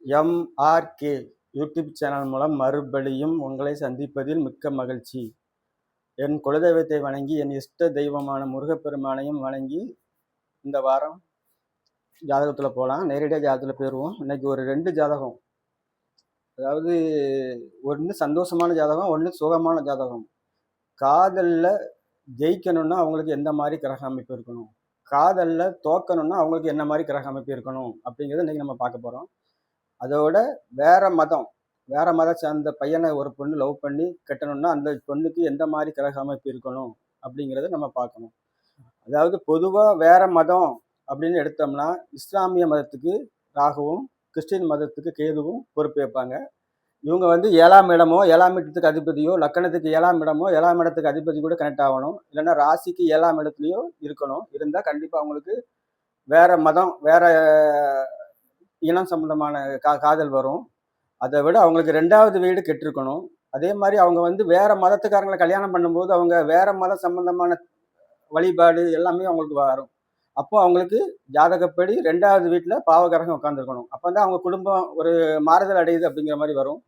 MRK YouTube channel மூலம் மறுபடியும் உங்களை சந்திப்பதில் மிக்க மகிழ்ச்சி. என் குலதெய்வத்தை வணங்கி என் இஷ்ட தெய்வமான முருகப்பெருமானையும் வணங்கி இந்த வாரம் ஜாதகத்தில் போகலாம். நேரடியாக ஜாதகத்தில் போயிடுவோம். இன்னைக்கு ஒரு 2 ஜாதகம், அதாவது ஒன்று சந்தோஷமான ஜாதகம், ஒன்று சுகமான ஜாதகம். காதலில் ஜெயிக்கணும்னா அவங்களுக்கு எந்த மாதிரி கிரக அமைப்பு இருக்கணும், காதலில் தோக்கணும்னா அவங்களுக்கு என்ன மாதிரி கிரக அமைப்பு இருக்கணும் அப்படிங்கிறத இன்றைக்கி நம்ம பார்க்க போகிறோம். அதோட வேற மதம் சார்ந்த பையனை ஒரு பொண்ணு லவ் பண்ணி கட்டணும்னா அந்த பொண்ணுக்கு எந்த மாதிரி கிரக அமைப்பு இருக்கணும் அப்படிங்கிறத நம்ம பார்க்கணும். அதாவது பொதுவாக வேற மதம் அப்படின்னு எடுத்தோம்னா இஸ்லாமிய மதத்துக்கு ராகுவும் கிறிஸ்டின் மதத்துக்கு கேதுவும் பொறுப்பேற்பாங்க. இவங்க வந்து 7ஆம் இடமோ 7ஆம் இடத்துக்கு அதிபதியோ, லக்கணத்துக்கு 7ஆம் இடமோ 7ஆம் இடத்துக்கு அதிபதி கூட கனெக்ட் ஆகணும். இல்லைன்னா ராசிக்கு 7ஆம் இடத்துலையோ இருக்கணும். இருந்தால் கண்டிப்பாக அவங்களுக்கு வேற மதம் வேற இனம் சம்பந்தமான காதல் வரும். அதை விட அவங்களுக்கு 2வது வீடு கெட்டிருக்கணும். அதே மாதிரி அவங்க வந்து வேற மதத்துக்காரங்களை கல்யாணம் பண்ணும்போது அவங்க வேற மத சம்பந்தமான வழிபாடு எல்லாமே அவங்களுக்கு வரும். அப்போ அவங்களுக்கு ஜாதகப்படி 2வது வீட்டில் பாவகரகம் உட்காந்துருக்கணும். அப்போ தான் அவங்க குடும்பம் ஒரு மாறுதல் அடையுது அப்படிங்கிற மாதிரி வரும்.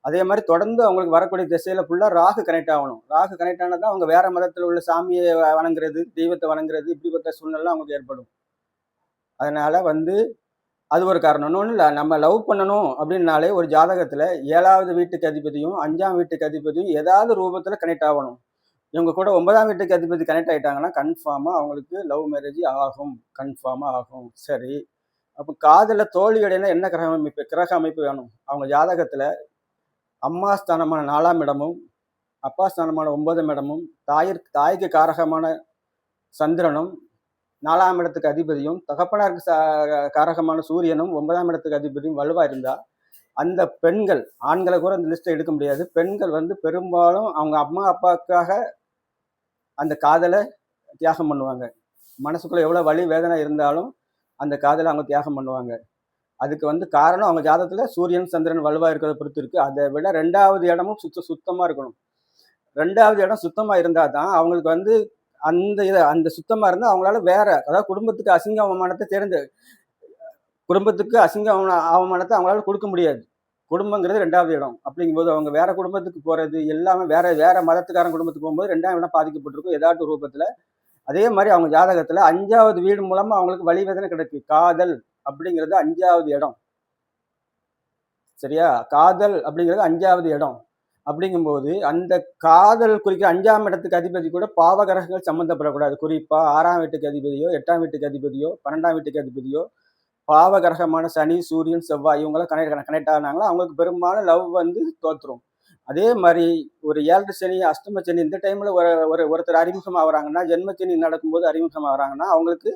அதே மாதிரி தொடர்ந்து அவங்களுக்கு வரக்கூடிய திசையில ஃபுல்லாக ராகு கனெக்ட் ஆகணும். ராகு கனெக்ட் ஆனால் தான் அவங்க வேற மதத்தில் உள்ள சாமியை வணங்குறது, தெய்வத்தை வணங்குறது, இப்படிப்பட்ட சூழ்நிலை அவங்களுக்கு ஏற்படும். அதனால வந்து அது ஒரு காரணம். இன்னொன்று இல்லை, நம்ம லவ் பண்ணணும் அப்படின்னாலே ஒரு ஜாதகத்தில் 7வது வீட்டுக்கு அதிபதியும் 5ஆம் வீட்டுக்கு அதிபதியும் ஏதாவது ரூபத்தில் கனெக்ட் ஆகணும். இவங்க கூட 9ஆம் வீட்டுக்கு அதிபதி கனெக்ட் ஆகிட்டாங்கன்னா கன்ஃபார்மாக அவங்களுக்கு லவ் மேரேஜ் ஆகும், கன்ஃபார்மாக ஆகும். சரி, அப்போ காதலில் தோல்வியடைனா என்ன கிரக அமைப்பு வேணும்? அவங்க ஜாதகத்தில் அம்மா ஸ்தானமான 4ஆம் இடமும் அப்பா ஸ்தானமான 9ஆம் இடமும் தாய்க்கு காரகமான சந்திரனும் 4ஆம் இடத்துக்கு அதிபதியும் தகப்பனாருக்கு காரகமான சூரியனும் 9ஆம் இடத்துக்கு அதிபதியும் வலுவாக இருந்தால் அந்த பெண்கள், ஆண்களை கூட அந்த லிஸ்ட்டை எடுக்க முடியாது, பெண்கள் வந்து பெரும்பாலும் அவங்க அம்மா அப்பாவுக்காக அந்த காதலை தியாகம் பண்ணுவாங்க. மனசுக்குள்ளே எவ்வளோ வலி வேதனை இருந்தாலும் அந்த காதலை அவங்க தியாகம் பண்ணுவாங்க. அதுக்கு வந்து காரணம் அவங்க ஜாதகத்தில் சூரியன் சந்திரன் வலுவாக இருக்கிறத பொறுத்து இருக்குது. அதை விட 2வது இடமும் சுத்தமாக இருக்கணும். 2வது இடம் சுத்தமாக இருந்தால் தான் அவங்களுக்கு வந்து அந்த சுத்தமாக இருந்தால் அவங்களால வேற, அதாவது குடும்பத்துக்கு அசிங்க அவமானத்தை அவங்களால கொடுக்க முடியாது. குடும்பங்கிறது 2வது இடம். அப்படிங்கும்போது அவங்க வேற குடும்பத்துக்கு போகிறது எல்லாமே வேற மதத்துக்காரன் குடும்பத்துக்கு போகும்போது 2ஆம் இடம் பாதிக்கப்பட்டிருக்கும் ஏதாட்டு ரூபத்தில். அதே மாதிரி அவங்க ஜாதகத்தில் 5வது வீடு மூலமாக அவங்களுக்கு வலி வேதனை கிடைக்கும். காதல் அப்படிங்கிறது 5வது இடம். சரியா? காதல் அப்படிங்கிறது 5வது இடம். அப்படிங்கும்போது அந்த காதல் குறிக்கிற 5ஆம் இடத்துக்கு அதிபதி கூட பாவகிரகங்கள் சம்மந்தப்படக்கூடாது. குறிப்பாக 6ஆம் வீட்டுக்கு அதிபதியோ 8ஆம் வீட்டுக்கு அதிபதியோ 12ஆம் வீட்டுக்கு அதிபதியோ பாவகிரகமான சனி சூரியன் செவ்வாய் இவங்களாம் கனெக்ட் ஆனாங்களோ அவங்களுக்கு பெரும்பாலும் லவ் வந்து தோற்றுரும். அதே மாதிரி ஒரு 7 சனி அஷ்டம சனி இந்த டைமில் ஒருத்தர் அறிமுகமாக வராங்கன்னா, ஜென்மச்சனி நடக்கும்போது அறிமுகமாக வராங்கன்னா அவங்களுக்கு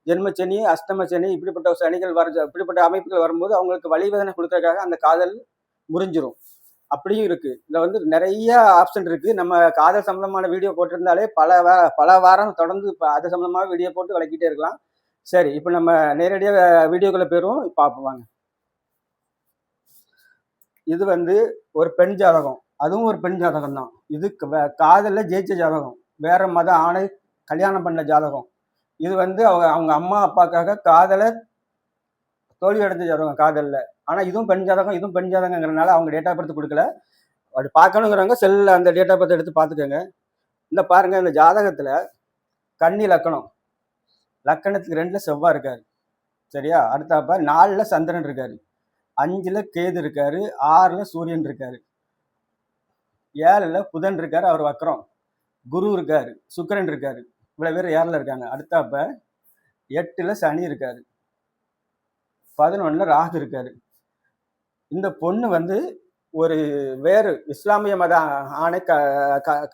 ஜென்மச்சனி அஷ்டம சனி இப்படிப்பட்ட சனிகள் இப்படிப்பட்ட அமைப்புகள் வரும்போது அவங்களுக்கு வலிவேதனை கொடுக்கறதுக்காக அந்த காதல் முறிஞ்சிரும். அப்படியும் இருக்கு. இதில் வந்து நிறைய ஆப்ஷன் இருக்கு. நம்ம காதல் சம்பந்தமான வீடியோ போட்டிருந்தாலே பல வாரம் தொடர்ந்து அது சம்பந்தமாக வீடியோ போட்டு விளக்கிட்டே இருக்கலாம். சரி, இப்போ நம்ம நேரடியாக வீடியோக்குள்ள போயிடுவோம். பார்ப்போம் வாங்க. இது வந்து ஒரு பெண் ஜாதகம், அதுவும் ஒரு பெண் ஜாதகம் தான். இது காதலில் ஜெயிச்ச ஜாதகம், வேற மத ஆணை கல்யாணம் பண்ண ஜாதகம். இது வந்து அவங்க அம்மா அப்பாக்காக காதலை தோல்வி அடைஞ்ச ஜாதகம் காதலில். ஆனால் இதுவும் பெண் ஜாதகங்கிறதுனால அவங்க டேட் ஆஃப் பர்த் கொடுக்கல. அப்படி பார்க்கணுங்கிறவங்க செல்லில் அந்த டேட் ஆஃப் பர்த் எடுத்து பார்த்துக்கோங்க. இந்த பாருங்க, இந்த ஜாதகத்தில் கன்னி லக்கணத்துக்கு 2ல் செவ்வாய் இருக்காரு. சரியா? அடுத்தாப்ப 4ல் சந்திரன் இருக்காரு, 5ல் கேது இருக்காரு, 6ல் சூரியன் இருக்காரு, 7ல் புதன் இருக்காரு, அவர் வக்கரம், குரு இருக்காரு, சுக்கிரன் இருக்காரு. இவ்வளவு பேர் 7ல் இருக்காங்க. அடுத்தாப்ப 8ல் சனி இருக்காரு, 11ல் ராகு இருக்காரு. இந்த பொண்ணு வந்து ஒரு வேறு இஸ்லாமிய மத ஆணை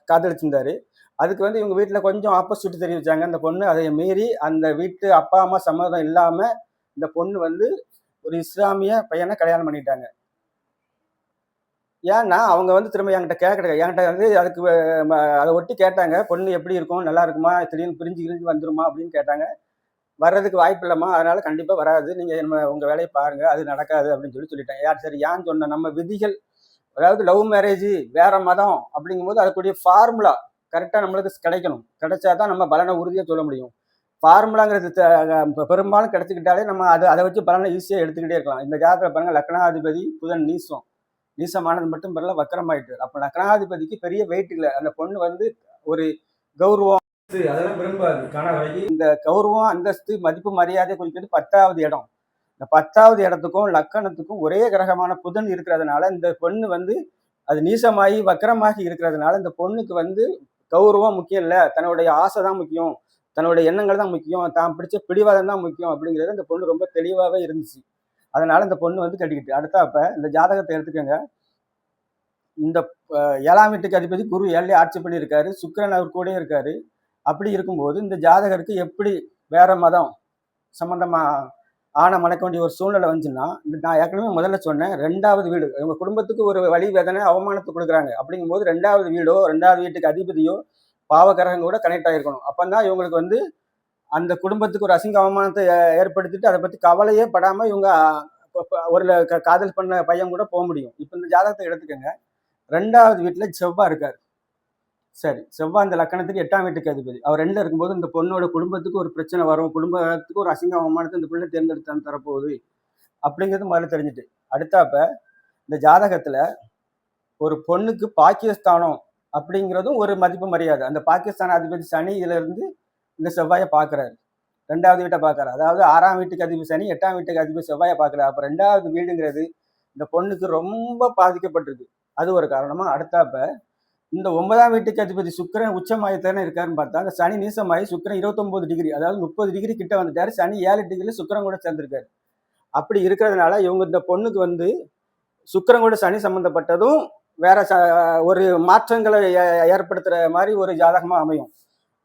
காதலிச்சிருந்தாரு. அதுக்கு வந்து இவங்க வீட்டில் கொஞ்சம் ஆப்போசிட் தெரிவிச்சாங்க. அந்த பொண்ணு அதை மீறி அந்த வீட்டு அப்பா அம்மா சம்மதம் இல்லாமல் இந்த பொண்ணு வந்து ஒரு இஸ்லாமிய பையனை கல்யாணம் பண்ணிட்டாங்க. ஏன்னா அவங்க வந்து திரும்ப என்கிட்ட வந்து அதுக்கு அதை ஒட்டி கேட்டாங்க, பொண்ணு எப்படி இருக்கும், நல்லா இருக்குமா, திடீர்னு பிரிஞ்சு வந்துருமா அப்படின்னு கேட்டாங்க. வர்றதுக்கு வாய்ப்பு இல்லைம்மா, அதனால கண்டிப்பாக வராது, நீங்கள் உங்கள் வேலையை பாருங்கள், அது நடக்காது அப்படின்னு சொல்லிட்டாங்க. சரி, ஏன்னு சொன்ன நம்ம விதிகள், அதாவது லவ் மேரேஜ் வேற மதம் அப்படிங்கும்போது அதுக்குரிய ஃபார்முலா கரெக்டாக நம்மளுக்கு கிடைக்கணும். கிடைச்சாதான் நம்ம பலனை உறுதியாக சொல்ல முடியும். ஃபார்முலாங்கிறது பெரும்பாலும் கிடைச்சிக்கிட்டாலே நம்ம அதை வச்சு பலனை ஈஸியாக எடுத்துக்கிட்டே இருக்கலாம். இந்த ஜாதகத்தில் பாருங்க, லக்னாதிபதி புதன் நீசமானது மட்டும் பெறல, வக்கரமாயிட்டு. அப்போ லக்னாதிபதிக்கு பெரிய வெயிட் இல்லை. அந்த பொண்ணு வந்து ஒரு கௌரவம் அதெல்லாம் விரும்பாது. கணவரைக்கு இந்த கௌரவம், அந்தஸ்து, மதிப்பு, மரியாதை குறிக்கிறது 10வது இடம். இந்த 10வது இடத்துக்கும் லக்கணத்துக்கும் ஒரே கிரகமான புதன் இருக்கிறதுனால இந்த பொண்ணு வந்து அது நீசமாகி வக்கரமாகி இருக்கிறதுனால இந்த பொண்ணுக்கு வந்து கௌரவம் முக்கியம் இல்லை, தன்னுடைய ஆசை தான் முக்கியம், தன்னுடைய எண்ணங்கள் தான் முக்கியம், தான் பிடிச்ச பிடிவாதம் தான் முக்கியம் அப்படிங்கிறது இந்த பொண்ணு ரொம்ப தெளிவாகவே இருந்துச்சு. அதனால இந்த பொண்ணு வந்து கட்டிக்கிட்டு. அடுத்தாப்ப இந்த ஜாதகத்தை எடுத்துக்கோங்க. இந்த 7ஆம் வீட்டுக்கு அதிபதி குரு 7லே ஆட்சி பண்ணியிருக்காரு, சுக்கிரன் அவர் கூட இருக்காரு. அப்படி இருக்கும்போது இந்த ஜாதகருக்கு எப்படி வேற மதம் சம்பந்தமா மணக்க வேண்டிய ஒரு சூழ்நிலை வந்துச்சுன்னா, நான் ஏற்கனவே முதல்ல சொன்னேன், 2வது வீடு இவங்க குடும்பத்துக்கு ஒரு வழி வேதனை அவமானத்தை கொடுக்குறாங்க. அப்படிங்கும்போது 2வது வீடோ 2வது வீட்டுக்கு அதிபதியோ பாவகரகம் கூட கனெக்ட் ஆகிருக்கணும். அப்போதான் இவங்களுக்கு வந்து அந்த குடும்பத்துக்கு ஒரு அசிங்க அவமானத்தை ஏற்படுத்திட்டு அதை பற்றி கவலையே படாமல் இவங்க ஒரு காதல் பண்ண பையன் கூட போக முடியும். இப்போ இந்த ஜாதகத்தை எடுத்துக்கோங்க. 2வது வீட்டில் செவ்வாய் இருக்கார். சரி, செவ்வாய் அந்த லக்கணத்துக்கு 8ஆம் வீட்டுக்கு அதிபதி. அவர் 2ல இருக்கும்போது இந்த பொண்ணோட குடும்பத்துக்கு ஒரு பிரச்சனை வரும், குடும்பத்துக்கு ஒரு அசிங்க அவமானத்தை இந்த பிள்ளை தேர்ந்தெடுத்து தரப்போகுது அப்படிங்கிறது முதல்ல தெரிஞ்சுட்டு, அடுத்தாப்ப இந்த ஜாதகத்துல ஒரு பொண்ணுக்கு பாக்கியஸ்தானம் அப்படிங்கிறதும் ஒரு மதிப்பு மரியாதை. அந்த பாகிஸ்தான் அதிபதி சனி இதுல இருந்து இந்த செவ்வாயை பார்க்குறாரு, 2வது வீட்டை பார்க்குறாரு. அதாவது 6ஆம் வீட்டுக்கு அதிபதி சனி, 8ஆம் வீட்டுக்கு அதிபதி செவ்வாயை பார்க்குறாரு. அப்போ 2வது வீடுங்கிறது இந்த பொண்ணுக்கு ரொம்ப பாதிக்கப்பட்டிருக்கு. அது ஒரு காரணமா. அடுத்தாப்ப இந்த 9ஆம் வீட்டுக்கு அதிபதி சுக்கிரன் உச்சமாயத்தானே இருக்காருன்னு பார்த்தா, அந்த சனி நீசமாயி சுக்கிரன் 29 டிகிரி, அதாவது 30 டிகிரி கிட்ட வந்துட்டாரு. சனி 7 டிகிரியில் சுக்கிரன் கூட சேர்ந்திருக்காரு. அப்படி இருக்கிறதுனால இவங்க இந்த பொண்ணுக்கு வந்து சுக்கிரன் கூட சனி சம்பந்தப்பட்டதும் வேற ஒரு மாற்றங்களை ஏற்படுத்துற மாதிரி ஒரு ஜாதகமா அமையும்.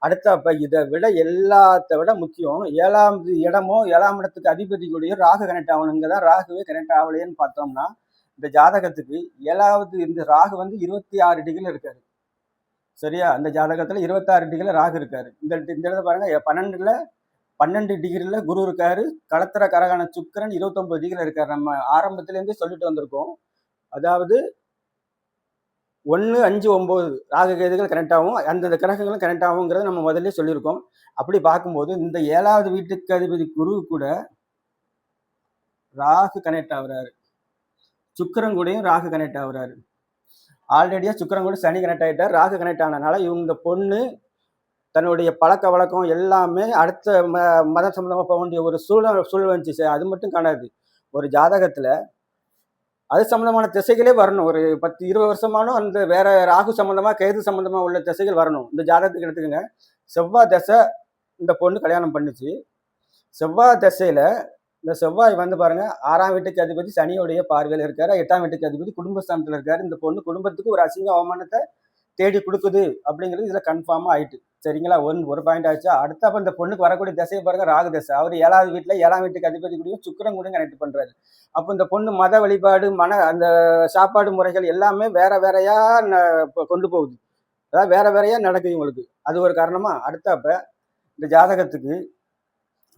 அடுத்தப்ப இதை விட எல்லாத்த விட முக்கியம், 7ஆம் இடமோ 7ஆம் இடத்துக்கு அதிபதி கூடிய ராகு கனெக்ட் ஆகணுங்க தான். ராகுவே கனெக்ட் ஆகலையேன்னு பார்த்தோம்னா, இந்த ஜாதகத்துக்கு 7வது இந்த ராகு வந்து 26 டிகிரியில் இருக்காரு. சரியா? அந்த ஜாதகத்துல 26 டிகிரியில் ராகு இருக்காரு. இந்த இடத்துல பாருங்க, 12 டிகிரியில் குரு இருக்காரு. களத்திர கரகான சுக்கிரன் 29 டிகிரியில் இருக்காரு. நம்ம ஆரம்பத்திலேருந்தே சொல்லிட்டு வந்திருக்கோம். அதாவது 1, 5, 9 ராகு கேதுகள் கனெக்ட் ஆகும், அந்தந்த கிரகங்களும் கனெக்ட் ஆகுங்கிறத நம்ம முதல்ல சொல்லியிருக்கோம். அப்படி பார்க்கும்போது இந்த 7வது வீட்டுக்கு அதிபதி குரு கூட ராகு கனெக்ட் ஆகுறாரு, சுக்கிரன் கூடயும் ராகு கனெக்ட் ஆகுறாரு. ஆல்ரெடியா சுக்கிரன் கூட சனி கனெக்ட் ஆகிட்டார். ராகு கனெக்ட் ஆனதுனால இவங்க பொண்ணு தன்னுடைய பழக்க வழக்கம் எல்லாமே அடுத்த மத சம்பந்தமாக போக வேண்டிய ஒரு சூழல் வந்துச்சு. அது மட்டும் காணாது, ஒரு ஜாதகத்துல அது சம்பந்தமான திசைகளே வரணும். ஒரு 10-20 வருஷமானும் அந்த வேற ராகு சம்பந்தமா கேது சம்பந்தமா உள்ள திசைகள் வரணும். இந்த ஜாதகத்துக்கு எடுத்துக்கோங்க. செவ்வாய் தசை இந்த பொண்ணு கல்யாணம் பண்ணுச்சு. செவ்வாய் தசையில இந்த செவ்வாய் வந்து பாருங்க, 6ஆம் வீட்டுக்கு அதிபதி சனியோடைய பார்வையில் இருக்காரு, 8ஆம் வீட்டுக்கு அதிபதி குடும்பஸ்தானத்துல இருக்காரு. இந்த பொண்ணு குடும்பத்துக்கு ஒரு அசிங்க அவமானத்தை தேடி கொடுக்குது அப்படிங்கிறது இதுல கன்ஃபார்மா ஆயிட்டு. சரிங்களா? ஒரு பாயிண்ட் ஆயிடுச்சா? அடுத்த அப்ப இந்த பொண்ணுக்கு வரக்கூடிய திசையை பாருங்க, ராகு தசை. அவர் 7வது வீட்டுல 7ஆம் வீட்டுக்கு அதிபதி கூடயும் சுக்கிரன் கூட கனெக்ட் பண்றாரு. அப்போ இந்த பொண்ணு மத வழிபாடு, அந்த சாப்பாடு முறைகள் எல்லாமே வேற வேறையா கொண்டு போகுது. அதாவது வேற வேறையா நடக்குது இவங்களுக்கு. அது ஒரு காரணமா. அடுத்தப்ப இந்த ஜாதகத்துக்கு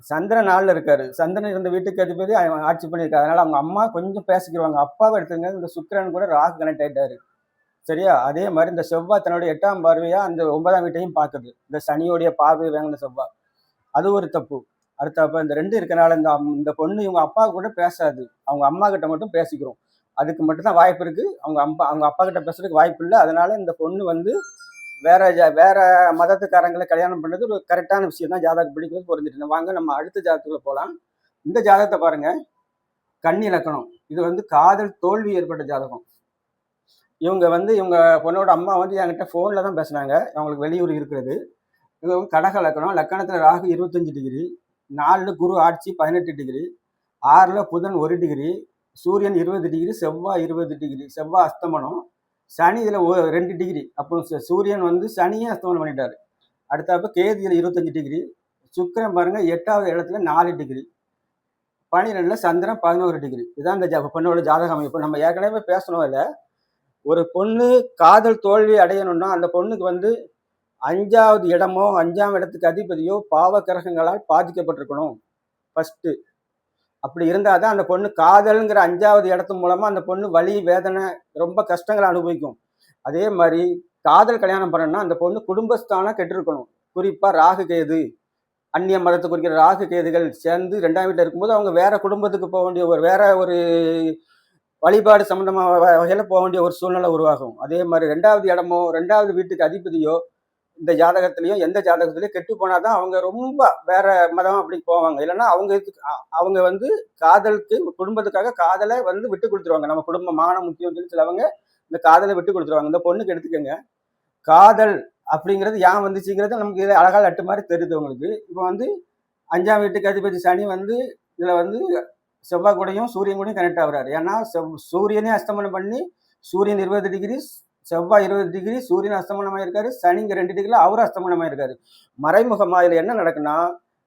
சந்திரன் 4ல் இருக்காரு. சந்திரன் இருந்த வீட்டுக்கு அதிபதி ஆட்சி பண்ணியிருக்காரு. அதனால அவங்க அம்மா கொஞ்சம் பேசிக்கிடுவாங்க. அப்பாவை எடுத்துங்க. இந்த சுக்கிரன் கூட ராகு கனெக்ட் ஆயிட்டாரு. சரியா? அதே மாதிரி இந்த செவ்வாய் தன்னுடைய 8ஆம் பார்வையா அந்த 9ஆம் வீட்டையும் பார்க்குது. இந்த சனியோடைய பார்வை வாங்கின செவ்வாய், அது ஒரு தப்பு. அடுத்தப்ப இந்த 2 இருக்கனால இந்த பொண்ணு இவங்க அப்பா கூட பேசாது, அவங்க அம்மா கிட்ட மட்டும் பேசிக்கிறோம். அதுக்கு மட்டும்தான் வாய்ப்பு இருக்கு. அவங்க அப்பா கிட்ட பேசுறதுக்கு வாய்ப்பு இல்லை. அதனால இந்த பொண்ணு வந்து வேற மதத்துக்காரங்களை கல்யாணம் பண்ணது ஒரு கரெக்டான விஷயம் தான். ஜாதகம் பிடிக்கிறது பொருந்துட்டு. வாங்க நம்ம அடுத்த ஜாதகத்துல போகலாம். இந்த ஜாதகத்தை பாருங்க, கன்னி லக்கணம். இது வந்து காதல் தோல்வி ஏற்பட்ட ஜாதகம். இவங்க பொண்ணோட அம்மா வந்து என்கிட்ட ஃபோனில் தான் பேசுனாங்க. அவங்களுக்கு வெளியூர் இருக்கிறது. இவங்க வந்து கடக லக்கணம். லக்கணத்தில் ராகு 25 டிகிரி, 4 குரு ஆட்சி 18 டிகிரி, 6ல் புதன் 1 டிகிரி, சூரியன் 20 டிகிரி, செவ்வாய் 20 டிகிரி. செவ்வாய் அஸ்தமனம். சனி இதில் 2 டிகிரி. அப்போ சூரியன் வந்து சனியே அஸ்தமனம் பண்ணிட்டாரு. அடுத்தப்ப கேது இதில் 25 டிகிரி. சுக்கிரன் பாருங்க 8வது இடத்துல 4 டிகிரி, 12ல் சந்திரன் 11 டிகிரி. இதுதான் இந்த பொண்ணோட ஜாதக அமைப்பு. நம்ம ஏற்கனவே பேசணும். இல்லை, ஒரு பொண்ணு காதல் தோல்வி அடையணும்னா அந்த பொண்ணுக்கு வந்து 5வது இடமோ 5ஆம் இடத்துக்கு அதிபதியோ பாவ கிரகங்களால் பாதிக்கப்பட்டிருக்கணும் ஃபர்ஸ்ட். அப்படி இருந்தால் தான் அந்த பொண்ணு காதல்ங்கிற 5வது இடத்து மூலமா அந்த பொண்ணு வலி, வேதனை, ரொம்ப கஷ்டங்களை அனுபவிக்கும். அதே மாதிரி காதல் கல்யாணம் பண்ணணும்னா அந்த பொண்ணு குடும்பஸ்தானம் கெட்டிருக்கணும். குறிப்பா ராகு கேது அந்நிய மதத்தை குறிக்கிற ராகு கேதுகள் சேர்ந்து 2ஆம் வீட்டில் இருக்கும்போது அவங்க வேற குடும்பத்துக்கு போக வேண்டிய வேற ஒரு வழிபாடு சம்பந்தமாக வகையில் போக வேண்டிய ஒரு சூழ்நிலை உருவாகும். அதே மாதிரி 2வது இடமோ 2வது வீட்டுக்கு அதிபதியோ இந்த ஜாதகத்திலையும் எந்த ஜாதகத்திலையும் கெட்டு போனாதான் அவங்க ரொம்ப வேற மதம் அப்படி போவாங்க. இல்லைன்னா அவங்க வந்து காதலுக்கு குடும்பத்துக்காக காதலை வந்து விட்டு கொடுத்துருவாங்க. நம்ம குடும்ப மானம் முக்கியம் சொல்லி சிலவங்க இந்த காதலை விட்டு கொடுத்துருவாங்க. இந்த பொண்ணுக்கு எடுத்துக்கோங்க, காதல் அப்படிங்கிறது ஏன் வந்துச்சுங்கிறது நமக்கு இது அழகா லட்டு மாதிரி தெரியுது உங்களுக்கு. இப்போ வந்து 5ஆம் வீட்டுக்கு அதிபதி சனி வந்து இதுல வந்து செவ்வாய் கூடயும் சூரியன் கூடயும் கனெக்ட் ஆகுறாரு. ஏன்னா சூரியனே அஸ்தமனம் பண்ணி சூரியன் 20 டிகிரி, செவ்வாய் 20 டிகிரி, சூரியன் அஸ்தமனமாக இருக்காரு. சனிங்க 2 டிகிரில அவரும் அஸ்தமனமாக இருக்காரு. மறைமுகமா இதுல என்ன நடக்குன்னா,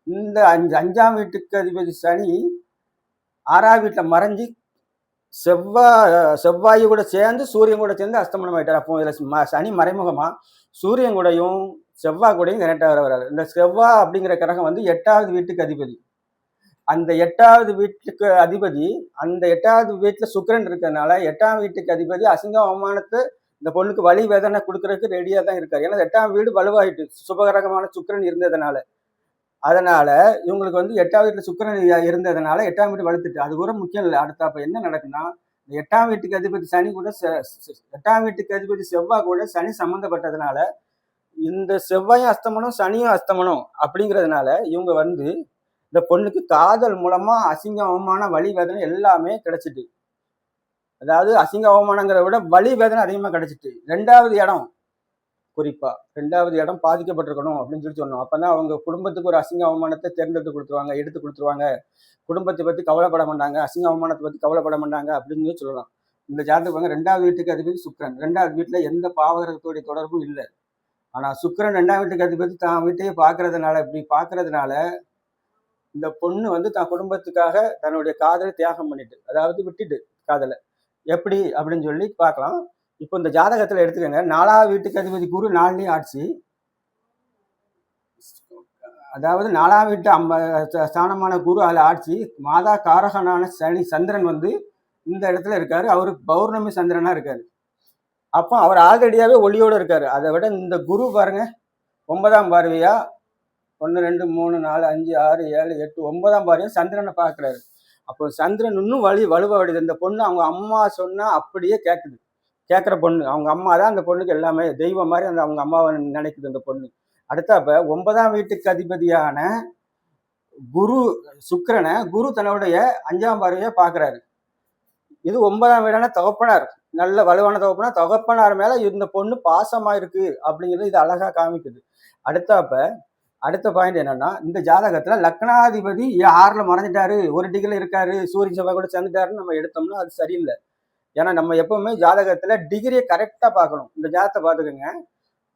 இந்த 5ஆம் வீட்டுக்கு அதிபதி சனி 6ஆம் வீட்டில் மறைஞ்சி செவ்வாய் கூட சேர்ந்து சூரியன் கூட சேர்ந்து அஸ்தமனம் ஆயிட்டார். அப்போ இதுல சனி மறைமுகமா சூரியன் கூடயும் செவ்வாய் கூடயும் கனெக்ட் ஆகிற வராது. இந்த செவ்வாய் அப்படிங்கிற கிரகம் வந்து 8வது வீட்டுக்கு அதிபதி. அந்த 8வது வீட்டுக்கு அதிபதி அந்த 8வது வீட்டுல சுக்கிரன் இருக்கிறதுனால 8ஆம் வீட்டுக்கு அதிபதி அசிங்க அவமானத்தை இந்த பொண்ணுக்கு வலி வேதனை கொடுக்கறதுக்கு ரெடியா தான் இருக்காரு. ஏன்னா 8ஆம் வீடு வலுவாயிட்டு சுபகரகமான சுக்கிரன் இருந்ததுனால. அதனால இவங்களுக்கு வந்து 8ஆம் வீட்டுல சுக்கிரன் இருந்ததுனால 8ஆம் வீடு வலுத்துட்டு அது கூட முக்கியம் இல்லை. அடுத்த அப்ப என்ன நடக்குன்னா, 8ஆம் வீட்டுக்கு அதிபதி சனி கூட 8ஆம் வீட்டுக்கு அதிபதி செவ்வாய் கூட சனி சம்பந்தப்பட்டதுனால இந்த செவ்வாயும் அஸ்தமனம் சனியும் அஸ்தமனம் அப்படிங்கிறதுனால இவங்க வந்து இந்த பொண்ணுக்கு காதல் மூலமா அசிங்க அவமான வலி வேதனை எல்லாமே கிடைச்சிட்டு, அதாவது அசிங்க அவமானங்கிறத விட வலி வேதனை அதிகமா கிடைச்சிட்டு. 2வது இடம் குறிப்பா 2வது இடம் பாதிக்கப்பட்டிருக்கணும் அப்படின்னு சொல்லி சொன்னோம். அப்பதான் அவங்க குடும்பத்துக்கு ஒரு அசிங்க அவமானத்தை தேர்ந்தெடுத்து கொடுத்துருவாங்க, எடுத்து கொடுத்துருவாங்க. குடும்பத்தை பத்தி கவலைப்பட மாட்டாங்க, அசிங்க அவமானத்தை பத்தி கவலைப்பட மாட்டாங்க அப்படின்னு சொல்லலாம். இந்த ஜாதகம் 2வது வீட்டுக்கு அதிபதி சுக்கிரன். 2வது வீட்டுல எந்த பாவகிரகத்தோடைய தொடர்பும் இல்லை. ஆனா சுக்கிரன் 2ஆம் வீட்டுக்கு அதிபதி தான் வீட்டையே பாக்குறதுனால இப்படி பாக்குறதுனால இந்த பொண்ணு வந்து தான் குடும்பத்துக்காக தன்னுடைய காதலை தியாகம் பண்ணிட்டு, அதாவது விட்டுட்டு காதலை எப்படி அப்படின்னு சொல்லி பார்க்கலாம். இப்போ இந்த ஜாதகத்துல எடுத்துக்கோங்க, 4ஆம் வீட்டுக்கு அதிபதி குரு 4லையும் ஆட்சி, அதாவது 4ஆம் வீட்டு ஸ்தானமான குரு அதில் ஆட்சி, மாதா காரகனான சனி சந்திரன் வந்து இந்த இடத்துல இருக்காரு. அவரு பௌர்ணமி சந்திரனா இருக்காரு. அப்போ அவர் ஆல்ரெடியாவே ஒளியோடு இருக்காரு. அதை விட இந்த குரு பாருங்க 9ஆம் பார்வையா 1 2 3 4 5 6 7 8 9ஆம் பார்வையா சந்திரனை பார்க்குறாரு. அப்போ சந்திரன் இன்னும் வலுவாடுது. இந்த பொண்ணு அவங்க அம்மா சொன்னா அப்படியே கேட்குது. கேட்குற பொண்ணு அவங்க அம்மா தான் அந்த பொண்ணுக்கு எல்லாமே தெய்வம் மாதிரி அந்த அவங்க அம்மாவை நினைக்குது அந்த பொண்ணு. அடுத்தப்ப 9ஆம் வீட்டுக்கு அதிபதியான குரு சுக்கிரனை குரு தன்னுடைய 5ஆம் பார்வையா பார்க்குறாரு. இது 9ஆம் வீடான தகப்பனார், நல்ல வலுவான தகப்பனார். தகப்பனார் மேல இந்த பொண்ணு பாசமா இருக்கு அப்படிங்கிறது இது அழகா காமிக்குது. அடுத்த பாயிண்ட் என்னன்னா, இந்த ஜாதகத்துல லக்னாதிபதி 6ல மறைஞ்சிட்டாரு, 1 டிகிரில இருக்காரு, சூரியன் செவ்வாய் கூட சேர்ந்துட்டாருன்னு நம்ம எடுத்தோம்னா அது சரியில்லை. ஏன்னா நம்ம எப்பவுமே ஜாதகத்துல டிகிரியை கரெக்டா பார்க்கணும். இந்த ஜாதகத்தை பார்த்துக்கோங்க,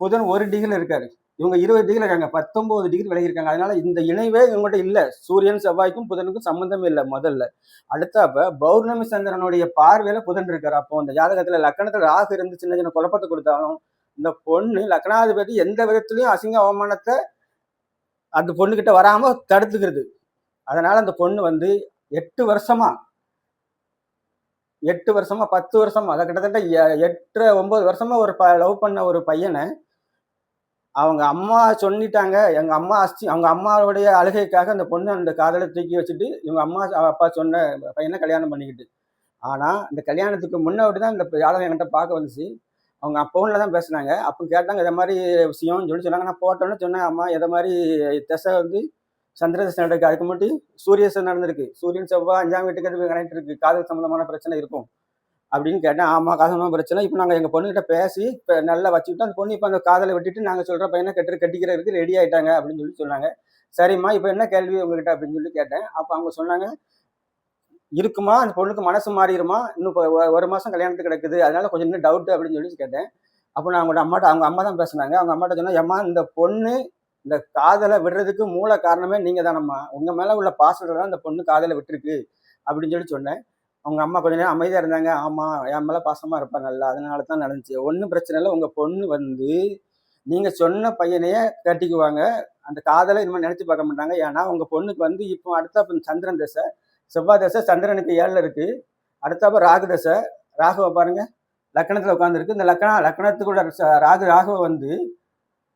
புதன் 1 டிகிரில இருக்காரு, இவங்க 20 டிகிரில இருக்காங்க, 19 டிகிரி விலகி இருக்காங்க. அதனால இந்த இணைவே இவங்ககிட்ட இல்லை. சூரியன் செவ்வாய்க்கும் புதனுக்கும் சம்பந்தமே இல்லை முதல்ல. அடுத்தப்ப பௌர்ணமி சந்திரனுடைய பார்வையில புதன் இருக்காரு. அப்போ இந்த ஜாதகத்துல லக்கணத்துல ராகு இருந்து சின்ன சின்ன குழப்பத்தை கொடுத்தாலும் இந்த பொண்ணு லக்னாதிபதி எந்த விதத்திலையும் அசிங்க அவமானத்தை அந்த பொண்ணுகிட்ட வராம தடுத்துக்கிறது. அதனால அந்த பொண்ணு வந்து 8 வருஷமா 10 வருஷமா அதை கிட்டத்தட்ட 8 9 வருஷமா ஒரு லவ் பண்ண ஒரு பையனை அவங்க அம்மா சொல்லிட்டாங்க. அவங்க அம்மாவுடைய அழுகைக்காக அந்த பொண்ணு அந்த காதலை தூக்கி வச்சுட்டு இவங்க அம்மா அப்பா சொன்ன பையனை கல்யாணம் பண்ணிக்கிட்டு. ஆனா இந்த கல்யாணத்துக்கு முன்னாடி தான் இந்த ஜாதகம் என்கிட்ட பார்க்க வந்துச்சு. அவங்க ஃபோனில் தான் பேசினாங்க. அப்போ கேட்டாங்க இதை மாதிரி விஷயம்னு சொல்லி சொன்னாங்க. நான் போட்டோன்னு சொன்னேன், அம்மா இதை மாதிரி திசை வந்து சந்திர திசை நடக்கு, அதுக்கு மட்டும் சூரிய திசை நடந்திருக்கு, சூரியன் செவ்வாய் 5ஆம் வீட்டுக்கு அது கனெக்ட் இருக்கு, காதல் சம்பந்தமான பிரச்சனை இருக்கும் அப்படின்னு கேட்டேன். ஆமா காதல் பிரச்சனை. இப்போ நாங்கள் எங்கள் பொண்ணுகிட்ட பேசி இப்போ நல்லா வச்சுக்கிட்டோம். அந்த பொண்ணு இப்போ அந்த காதலை விட்டுட்டு நாங்கள் சொல்கிற பையனை கட்டிக்கிறதுக்கு ரெடி ஆயிட்டாங்க அப்படின்னு சொல்லி சொன்னாங்க. சரிம்மா இப்போ என்ன கேள்வி உங்ககிட்ட அப்படின்னு சொல்லி கேட்டேன். அப்போ அவங்க சொன்னாங்க, இருக்குமா அந்த பொண்ணுக்கு மனசு மாறிடுமா, இன்னும் 1 மாதம் கல்யாணத்துக்கு கிடக்குது, அதனால கொஞ்சம் இன்னும் டவுட்டு அப்படின்னு சொல்லி கேட்டேன். அப்போ நான் அவங்க அம்மா தான் பேசினாங்க. அவங்க அம்மாட்ட சொன்னா, ஏம்மா இந்த பொண்ணு இந்த காதலை விடுறதுக்கு மூல காரணமே நீங்க தானம்மா, உங்க மேல உள்ள பாசத்துல தான் இந்த பொண்ணு காதலை விட்டுருக்கு அப்படின்னு சொல்லி சொன்னேன். அவங்க அம்மா கொஞ்ச நேரம் அமைதியா இருந்தாங்க. ஆமா என் மேல பாசமா இருப்பா நல்லா, அதனால தான் நடந்துச்சு, ஒன்றும் பிரச்சனை இல்லை, உங்க பொண்ணு வந்து நீங்க சொன்ன பையனையே கட்டிக்குவாங்க, அந்த காதலை இனிமேல் நினைச்சு பார்க்க மாட்டாங்க. ஏன்னா உங்க பொண்ணுக்கு வந்து இப்போ அடுத்த சந்திரன் தசை, செவ்வாய் தசை சந்திரனுக்கு 7ல் இருக்கு. அடுத்தப்ப ராகு தசை, ராகுவை பாருங்க லக்கணத்துல உட்காந்துருக்கு. இந்த லக்கணத்துக்கூட ராகுவை வந்து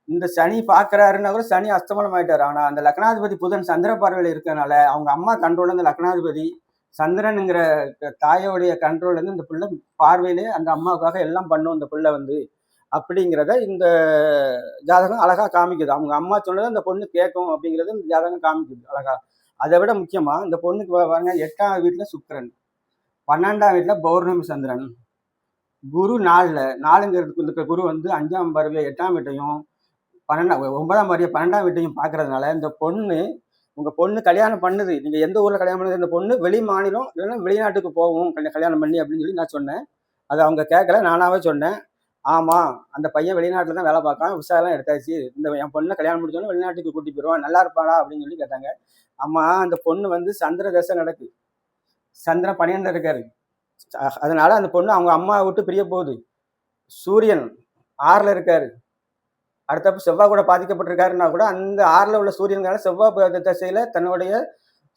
இந்த சனி பார்க்கறாருன்னா கூட சனி அஸ்தமனம் ஆயிட்டாரு. ஆனா அந்த லக்னாதிபதி புதன் சந்திர பார்வையில் இருக்கறனால அவங்க அம்மா கண்ட்ரோல்ல இந்த லக்னாதிபதி சந்திரனுங்கிற தாயோடைய கண்ட்ரோல்ல இருந்து இந்த பிள்ளை பார்வையிலே அந்த அம்மாவுக்காக எல்லாம் பண்ணும் இந்த பிள்ளை வந்து அப்படிங்கிறத இந்த ஜாதகம் அழகா காமிக்குது. அவங்க அம்மா சொன்னதை அந்த பொண்ணு கேட்கும் அப்படிங்கிறது இந்த ஜாதகம் காமிக்குது அழகா. அதை விட முக்கியமா இந்த பொண்ணுக்கு பாருங்க 8ஆம் வீட்டுல சுக்கிரன், 12ஆம் வீட்டுல பௌர்ணமி சந்திரன், குரு 4ங்கிறதுக்கு இந்த குரு வந்து 5ஆம் பார்வையை 8ஆம் வீட்டையும் 9ஆம் பார்வையை 12ஆம் வீட்டையும் பார்க்கறதுனால இந்த பொண்ணு உங்க பொண்ணு கல்யாணம் பண்ணுது. நீங்க எந்த ஊர்ல கல்யாணம் பண்ணுது இந்த பொண்ணு வெளி மாநிலம் இல்லைன்னா வெளிநாட்டுக்கு போகும் கல்யாணம் பண்ணி அப்படின்னு சொல்லி நான் சொன்னேன். அதை அவங்க கேட்கல, நானாவே சொன்னேன். ஆமா, அந்த பையன் வெளிநாட்டுல தான் வேலை பார்க்கான், விசாலாம் எடுத்தாச்சு, இந்த என் பொண்ணை கல்யாணம் முடிச்சோன்னு வெளிநாட்டுக்கு கூட்டி போயிடுவான், நல்லா இருப்பாடா அப்படின்னு சொல்லி கேட்டாங்க. ஆமா, அந்த பொண்ணு வந்து சந்திர தசை நடக்கு, சந்திரன் 12 இருக்காரு. அதனால அந்த பொண்ணு அவங்க அம்மாவை விட்டு பிரிய போகுது. சூரியன் 6ல இருக்காரு, அடுத்தப்ப செவ்வாய் கூட பாதிக்கப்பட்டிருக்காருன்னா கூட அந்த 6ல உள்ள சூரியன்கால செவ்வாய் திசையில தன்னுடைய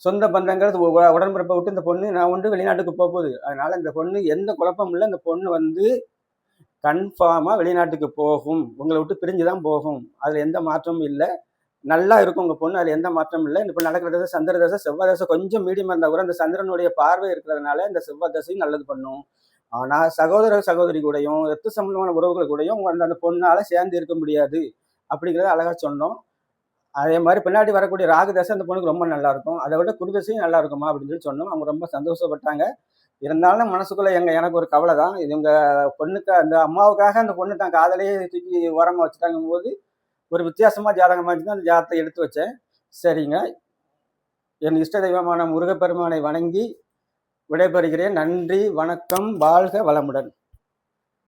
சொந்த பந்தங்கள் உடன்பிறப்பை விட்டு இந்த பொண்ணு நான் ஒன்று வெளிநாட்டுக்கு போகுது. அதனால இந்த பொண்ணு எந்த குழப்பமும் இல்லை, இந்த பொண்ணு வந்து கன்ஃபார்மா வெளிநாட்டுக்கு போகும், உங்களை விட்டு பிரிஞ்சுதான் போகும், அதுல எந்த மாற்றமும் இல்லை, நல்லா இருக்கும் உங்க பொண்ணு, அதுல எந்த மாற்றமும் இல்லை. இப்போ நடக்கிற தசை சந்திர தசை, செவ்வாய் தசை கொஞ்சம் மீடியமா இருந்தா கூட இந்த சந்திரனுடைய பார்வை இருக்கிறதுனால இந்த செவ்வாய் தசையும் நல்லது பண்ணும். ஆனா சகோதர சகோதரி கூடயும் ரத்த சம்பந்தமான உறவுகள் கூடயும் அந்த பொண்ணால சேர்ந்து இருக்க முடியாது அப்படிங்கிறத அழகா சொன்னோம். அதே மாதிரி பின்னாடி வரக்கூடிய ராகு தசை அந்த பொண்ணுக்கு ரொம்ப நல்லா இருக்கும், அதை விட குரு தசையும் நல்லா இருக்குமா அப்படின்னு சொல்லி சொன்னோம். அவங்க ரொம்ப சந்தோஷப்பட்டாங்க. இருந்தாலும் மனசுக்குள்ள எனக்கு ஒரு கவலை தான். இது உங்க பொண்ணுக்கு அந்த அம்மாவுக்காக அந்த பொண்ணு தான் காதலையே தூக்கி ஓரமா வச்சுட்டாங்கும் போது ஒரு வித்தியாசமா ஜாதகமா இருந்துச்சு. அந்த ஜாதகத்தை எடுத்து வச்சேன். சரிங்க, என் இஷ்ட தெய்வமான முருகப்பெருமானை வணங்கி விடைபெறுகிறேன். நன்றி, வணக்கம், வாழ்க வளமுடன்.